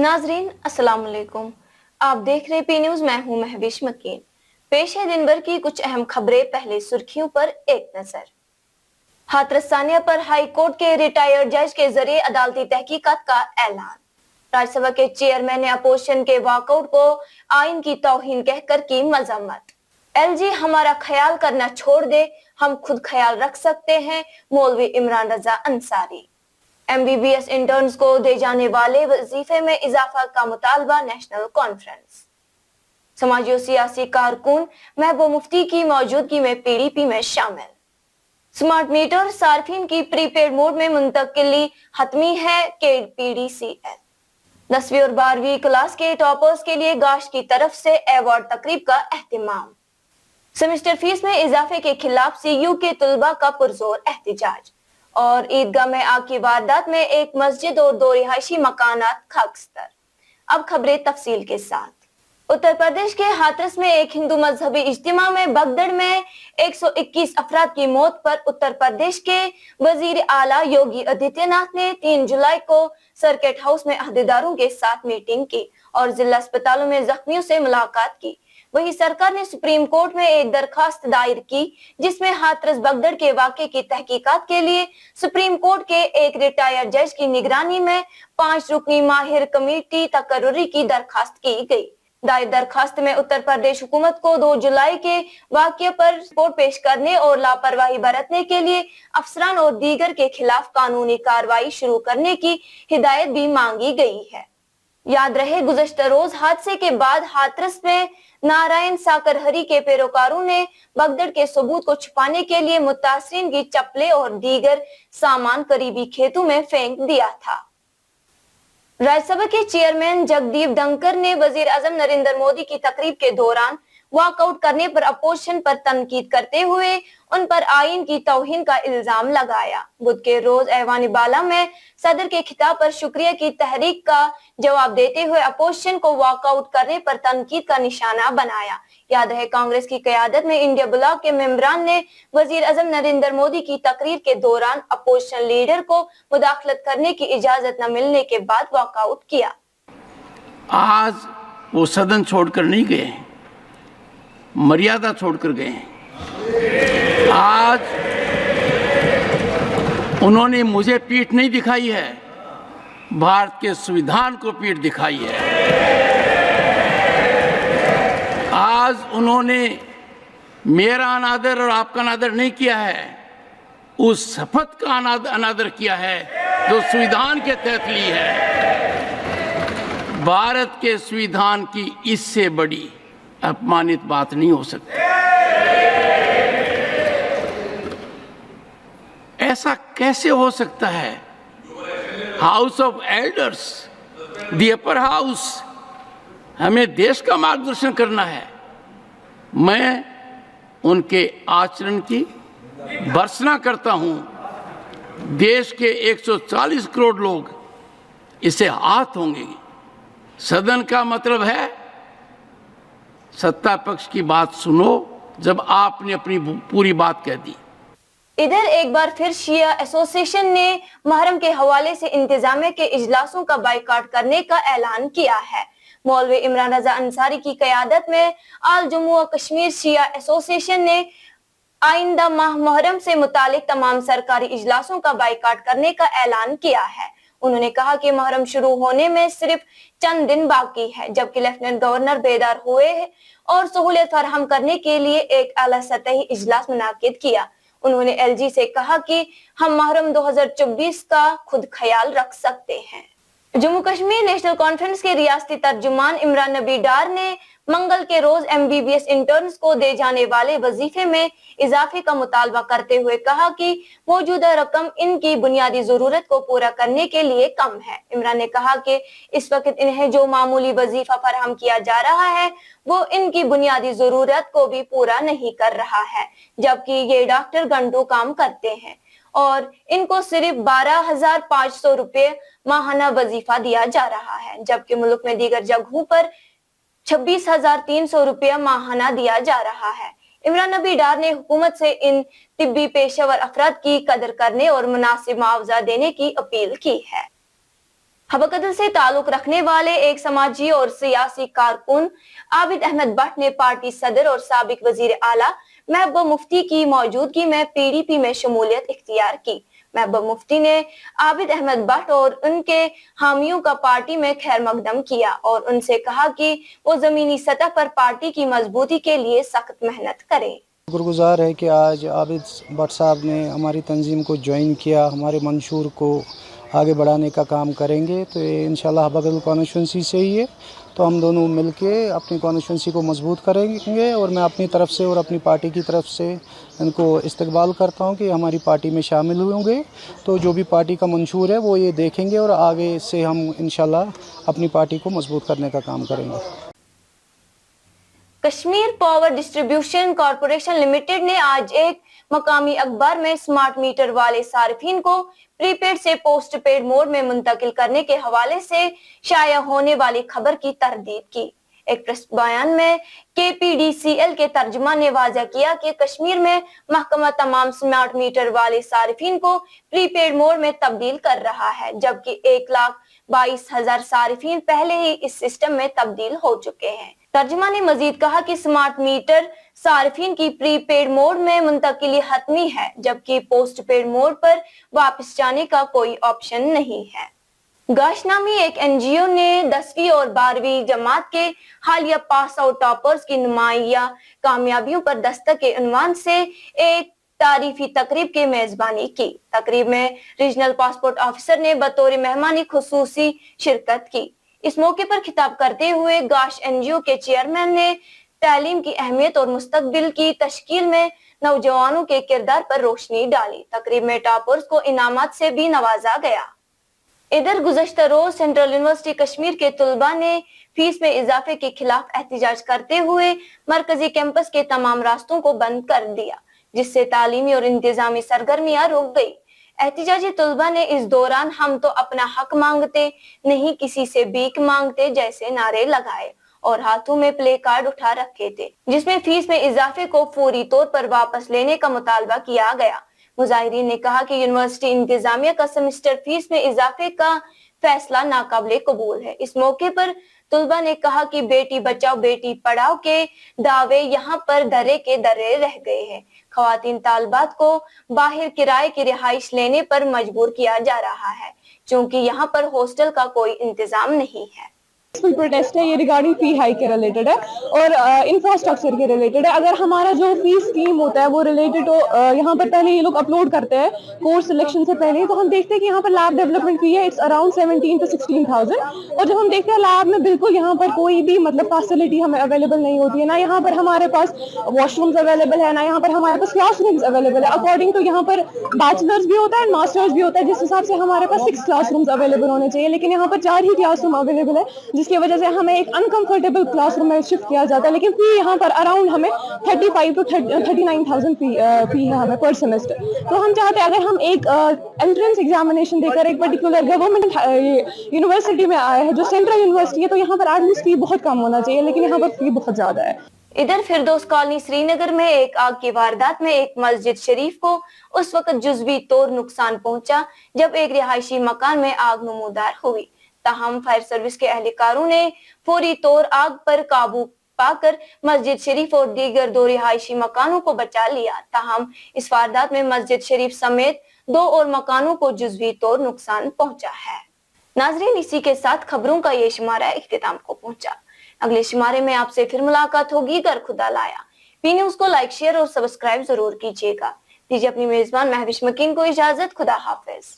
नाजरीन अस्सलाम वालेकुम। आप देख रहे पी न्यूज, मैं हूं महविश मकीन। पेश है दिन भर की कुछ अहम खबरें। पहले सुर्खियों पर एक नजर। हाथरस सानिया पर हाई कोर्ट के रिटायर्ड जज के जरिए अदालती तहकीकात का ऐलान। राज्यसभा के चेयरमैन ने अपोजिशन के वॉकआउट को आइन की तौहीन कहकर की मजम्मत। एलजी हमारा ख्याल करना छोड़ दे, हम खुद ख्याल रख सकते हैं, मौलवी इमरान रजा अंसारी। एमबीबीएस इंटर्न्स को दे जाने वाले वजीफे में इजाफा का मुतालबा नेशनल कॉन्फ्रेंस। समाजी और सियासी कारकुन महबूब मुफ्ती की मौजूदगी में पीडीपी में शामिल। स्मार्ट मीटर सार्फिन की प्रीपेड मोड में मुंतकिली हतमी है के पीडीसीएल। 10वीं और 12वीं क्लास के टॉपर्स के लिए गाश की तरफ से अवार्ड तकरीब का एहतिमाम। सेमेस्टर फीस में इजाफे के खिलाफ सीयू के तुलबा का पुरजोर एहतजाज। और ईदगाह में आग की वारदात में एक मस्जिद और 2 रिहायशी मकानात खाकस्तर। अब खबरें तफसील के साथ। उत्तर प्रदेश के हाथरस में एक हिंदू मजहबी इज्तिमा में भगदड़ में 121 अफराद की मौत पर उत्तर प्रदेश के वजीर आला योगी आदित्यनाथ ने 3 जुलाई को सर्किट हाउस में अहदेदारों के साथ मीटिंग की और जिला अस्पतालों में जख्मियों से मुलाकात की। वहीं सरकार ने सुप्रीम कोर्ट में एक दरखास्त दायर की जिसमें हाथरस भगदड़ के वाकये की तहकीकात के लिए सुप्रीम कोर्ट के एक रिटायर्ड जज की निगरानी में 5 रुकनी माहिर कमेटी तकर्रुरी की दरखास्त की गई। दायर दरखास्त में उत्तर प्रदेश हुकूमत को 2 जुलाई के वाकये पर रिपोर्ट पेश करने और लापरवाही बरतने के लिए अफसरान और दीगर के खिलाफ कानूनी कार्रवाई शुरू करने की हिदायत भी मांगी गई है। याद रहे, गुज़श्ता रोज हादसे के बाद हाथरस में नारायण साकरहरी के पैरोकारों ने भगदड़ के सबूत को छुपाने के लिए मुतासिरीन की चप्पलें और दीगर सामान करीबी खेतों में फेंक दिया था। राज्यसभा के चेयरमैन जगदीप धनखड़ ने वजीर आजम नरेंद्र मोदी की तकरीब के दौरान वॉकआउट करने पर अपोजिशन पर तनकीद करते हुए उन पर आइन की तौहीन का इल्जाम लगाया। बुध के रोज ऐवान बाला में सदर के खिताब पर शुक्रिया की तहरीक का जवाब देते हुए अपोजिशन को वॉकआउट करने पर तनकीद का निशाना बनाया। याद रहे, कांग्रेस की क़यादत में इंडिया ब्लॉक के मेंबरान ने वजीर आजम नरेंद्र मोदी की तकरीर के दौरान अपोजिशन लीडर को मुदाखलत करने की इजाजत न मिलने के बाद वॉकआउट किया। आज वो सदन छोड़कर नहीं गए, मर्यादा छोड़कर गए हैं। आज उन्होंने मुझे पीठ नहीं दिखाई है, भारत के संविधान को पीठ दिखाई है। आज उन्होंने मेरा अनादर और आपका अनादर नहीं किया है, उस शपथ का अनादर किया है जो संविधान के तहत ली है। भारत के संविधान की इससे बड़ी अपमानित बात नहीं हो सकती। ऐसा कैसे हो सकता है? House of elders, the upper house, हमें देश का मार्गदर्शन करना है। मैं उनके आचरण की भर्त्सना करता हूं। देश के 140 करोड़ लोग इसे हाथ होंगे। सदन का मतलब है सत्ता पक्ष की बात सुनो जब आपने अपनी पूरी बात कह दी। इधर एक बार फिर शिया एसोसिएशन ने मुहर्रम के हवाले से इंतजामिया के इजलासों का बाइकाट करने का ऐलान किया है। मौलवी इमरान रजा अंसारी की क़यादत में आल जम्मू और कश्मीर शिया एसोसिएशन ने आइंदा माह मुहर्रम से मुतालिक तमाम सरकारी इजलासों का बाइकाट करने का ऐलान किया है। उन्होंने कहा कि मुहर्रम शुरू होने में सिर्फ चंद दिन बाकी है, जबकि लेफ्टिनेंट गवर्नर बेदार हुए और सहूलियत फराहम करने के लिए एक आला सतही इजलास मुनाकिद किया। उन्होंने एलजी से कहा कि हम मुहर्रम 2024 का खुद ख्याल रख सकते हैं। जम्मू कश्मीर नेशनल कॉन्फ्रेंस के रियासती तर्जुमान इमरान नबी डार ने मंगल के रोज एमबीबीएस इंटर्न्स को दे जाने वाले वजीफे में इजाफे का मुतालबा करते हुए कहा कि मौजूदा रकम इनकी बुनियादी जरूरत को पूरा करने के लिए कम है। इमरान ने कहा कि इस वक्त इन्हें जो मामूली वजीफा फराहम किया जा रहा है वो इनकी बुनियादी जरूरत को भी पूरा नहीं कर रहा है, जबकि ये डॉक्टर घंटों काम करते हैं और इनको सिर्फ 12,500 रुपए माहाना वजीफा दिया जा रहा है, जबकि मुल्क में दीगर जगहों पर 26,300 रुपया माहाना दिया जा रहा है। इमरान नबी डार ने हुकूमत से इन तिब्बी पेशेवर अफराद की कदर करने और मुनासिब मुआवजा देने की अपील की है। हबकदल से ताल्लुक रखने वाले एक समाजी और सियासी कारकुन आबिद अहमद भट्ट ने पार्टी सदर और साबिक वजीर आला महबूबा मुफ्ती की मौजूदगी में पीडीपी में शमूलियत इख्तियार की। महबूबा मुफ्ती ने आबिद अहमद भट्ट और उनके हामियों का पार्टी में खैर मकदम किया और उनसे कहा कि वो जमीनी सतह पर पार्टी की मजबूती के लिए सख्त मेहनत करें। शुक्रगुजार है कि आज आबिद भट्ट साहब ने हमारी तंजीम को ज्वाइन किया, हमारे मंशूर को आगे बढ़ाने का काम करेंगे। तो ये इंशाल्लाह हबकदल कॉन्स्टिट्यूंसी से ही है, तो हम दोनों मिलके अपनी कॉन्स्टिट्यूंसी को मजबूत करेंगे और मैं अपनी तरफ से और अपनी पार्टी की तरफ से इनको इस्तकबाल करता हूं कि हमारी पार्टी में शामिल होंगे। तो जो भी पार्टी का मंशूर है वो ये देखेंगे और आगे से हम इंशाल्लाह अपनी पार्टी को मजबूत करने का काम करेंगे। Kashmir power distribution corporation limited ने आज एक मकामी अखबार में स्मार्ट मीटर वाले सार्फिन को प्रीपेड से पोस्ट पेड मोड में मुंतकिल करने के हवाले से शाया होने वाली खबर की तरदीद की। एक प्रेस बयान में KPDCL के तर्जुमा ने वाज़ा किया कि कश्मीर में महकमा तमाम स्मार्ट मीटर वाले सार्फिन को प्रीपेड मोड में तब्दील कर रहा है, जबकि 1,22,000 सार्फिन पहले ही इस सिस्टम में तब्दील हो चुके हैं। तर्जुमा ने मजीद कहा कि स्मार्ट मीटर सार्फिन की प्रीपेड मोड में मुंतकिली हतमी है, जबकि पोस्ट पेड मोड पर वापस जाने का कोई ऑप्शन नहीं है। गाश नामी एक NGO ने 10वीं और 12वीं जमात के हालिया पास आउट टॉपर्स की नुमाया कामयाबियों पर दस्तक के उन्वान से एक तारीफी तकरीब की मेजबानी की। तकरीब में रीजनल पासपोर्ट ऑफिसर ने बतौर मेहमानी खुसूसी शिरकत की। इस मौके पर खिताब करते हुए गाश NGO के चेयरमैन ने तालीम की अहमियत और मुस्तकबिल की तश्कील में नौजवानों के किरदार पर रोशनी डाली। तकरीब में टॉपर्स को इनामात से भी नवाजा गया। इधर गुज़श्ता रोज सेंट्रल यूनिवर्सिटी कश्मीर के तुलबा ने फीस में इजाफे के खिलाफ एहतजाज करते हुए मरकजी कैंपस के तमाम रास्तों को बंद कर दिया, जिससे तालीमी और इंतजामी सरगर्मियां रुक गई। एहतजाजी तुलबा ने इस दौरान हम तो अपना हक मांगते नहीं किसी से भीख मांगते जैसे नारे लगाए और हाथों में प्ले कार्ड उठा रखे थे, जिसमें फीस में इजाफे को फौरी तौर पर वापस लेने का मुतालबा किया गया। मुजाहिरीन ने कहा कि यूनिवर्सिटी इंतजामिया का सेमेस्टर फीस में इजाफे का फैसला नाकाबिले कबूल है। इस मौके पर तुलबा ने कहा कि बेटी बचाओ बेटी पढ़ाओ के दावे यहाँ पर धरे के धरे रह गए हैं। खवातीन तालिबात को बाहर किराए की रिहाइश लेने पर मजबूर किया जा रहा है, क्योंकि यहाँ पर हॉस्टल का कोई इंतजाम नहीं है। प्रोटेस्ट है ये रिगार्डिंग फी हाइक के रिलेटेड है और इंफ्रास्ट्रक्चर के रिलेटेड है। अगर हमारा जो फी स्कीम होता है वो रिलेटेड हो, यहाँ पर पहले ये लोग अपलोड करते हैं कोर्स सिलेक्शन से पहले, तो हम देखते हैं कि यहाँ पर लैब डेवलपमेंट फी है, इट्स अराउंड 17 to 16,000। और जब हम देखते हैं लैब में बिल्कुल यहाँ पर कोई भी मतलब फैसिलिटी हमें अवेलेबल नहीं होती है, ना यहाँ पर हमारे पास वॉशरूम्स अवेलेबल है, ना यहाँ पर हमारे पास क्लासरूम्स अवेलेबल है। अकॉर्डिंग टू यहाँ पर बैचलर्स भी होता है, मास्टर्स भी होता है, जिस हिसाब से हमारे पास 6 क्लासरूम्स अवेलेबल होने चाहिए, लेकिन यहाँ पर 4 ही क्लासरूम अवेलेबल है, जिसकी वजह से हमें एक अनकंफर्टेबल क्लासरूम में शिफ्ट किया जाता है। लेकिन फी यहाँ पर अराउंड हमें 35 to 39,000 फी है हमें पर सेमेस्टर। तो हम चाहते हैं अगर हम एक एंट्रेंस एग्जामिनेशन देकर एक पर्टिकुलर गवर्नमेंट यूनिवर्सिटी में आए हैं जो सेंट्रल यूनिवर्सिटी है, तो यहाँ पर एटलीस्ट फी बहुत कम होना चाहिए, लेकिन यहाँ पर फी बहुत ज्यादा है। इधर फिरदौस कॉलोनी श्रीनगर में एक आग की वारदात में एक मस्जिद शरीफ को उस वक्त जुज़वी तौर नुकसान पहुंचा जब एक रिहायशी मकान में आग नमूदार हुई। ताहम फायर सर्विस के एहलकारों ने फौरी तौर आग पर काबू पाकर मस्जिद शरीफ और दीगर 2 रिहायशी मकानों को बचा लिया। ताहम इस वारदात में मस्जिद शरीफ समेत 2 और मकानों को जुज़वी तौर नुकसान पहुंचा है। नाजरीन, इसी के साथ खबरों का ये शुमारा इख्तिताम को पहुंचा। अगले शुमारे में आपसे फिर मुलाकात होगी अगर खुदा लाया। पी न्यूज को लाइक, शेयर और सब्सक्राइब जरूर कीजिएगा। दीजिए अपनी मेजबान महविश मकीन को इजाजत। खुदा हाफिज।